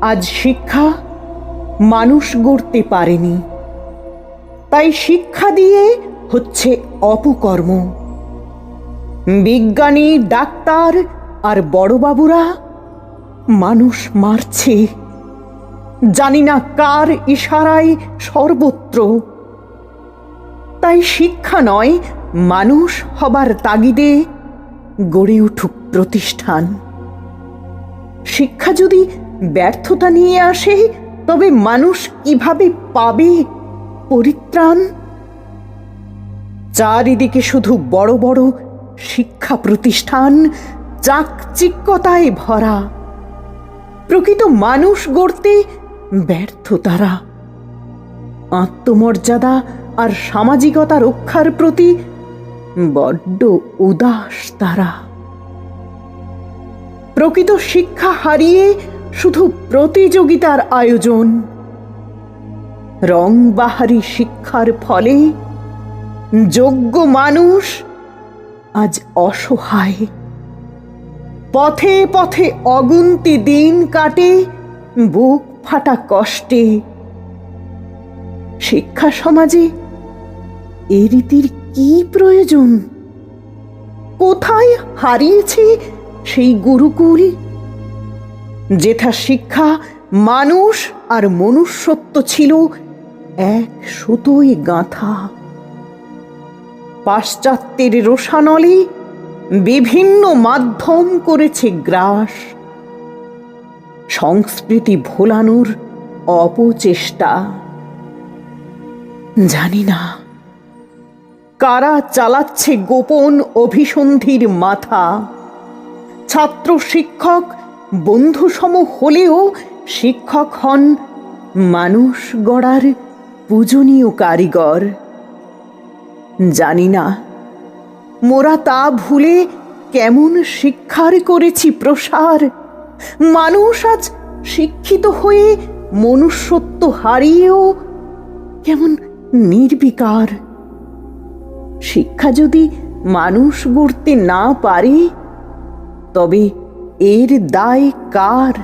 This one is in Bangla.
আজ শিক্ষা মানুষ গড়তে পারেনি, তাই শিক্ষা দিয়ে হচ্ছে অপকর্ম। বিজ্ঞানী, ডাক্তার আর বড়বাবুরা মানুষ মারছে, জানি না কার ইশারায় সর্বত্র। তাই শিক্ষা নয়, মানুষ হবার তাগিদে গড়ে উঠুক প্রতিষ্ঠান। শিক্ষা যদি ব্যর্থতা নিয়ে আসে, তবে মানুষ কিভাবে পাবে পরিত্রাণ? চারিদিকে শুধু বড় বড় শিক্ষা প্রতিষ্ঠান, চাকচিক্যতায় ভরা। প্রকৃত মানুষ গড়তে ব্যর্থ তারা। আত্মমর্যাদা আর সামাজিকতা রক্ষার প্রতি বড্ড উদাস তারা। প্রকৃত শিক্ষা হারিয়ে শুধু প্রতিযোগিতার আয়োজন। রংবাহারি শিক্ষার ফলে যোগ্য মানুষ আজ অসহায়। পথে পথে অগুন্তি দিন কাটে বুক ফাটা কষ্টে। শিক্ষা সমাজে এ রীতির কি প্রয়োজন? কোথায় হারিয়েছে সেই গুরুকুল, যেথা শিক্ষা মানুষ আর মনুষ্যত্ব ছিল এক সুতোয় গাঁথা? পাশ্চাত্যের রোষানলে বিভিন্ন মাধ্যম করেছে গ্রাস। সংস্কৃতি ভোলানোর অপচেষ্টা। জানি না কারা চালাচ্ছে গোপন অভিসন্ধির মাথা। ছাত্র শিক্ষক বন্ধুসম হলেও শিক্ষক হন মানুষ গড়ার পূজনীয় কারিগর। জানি না মোরা তা ভুলে কেমন শিক্ষার করেছি প্রসার। মানুষ আজ শিক্ষিত হয়ে মনুষ্যত্ব হারিয়েও কেমন নির্বিকার। শিক্ষা যদি মানুষ গড়তে না পারে, তবে এর দায় কার?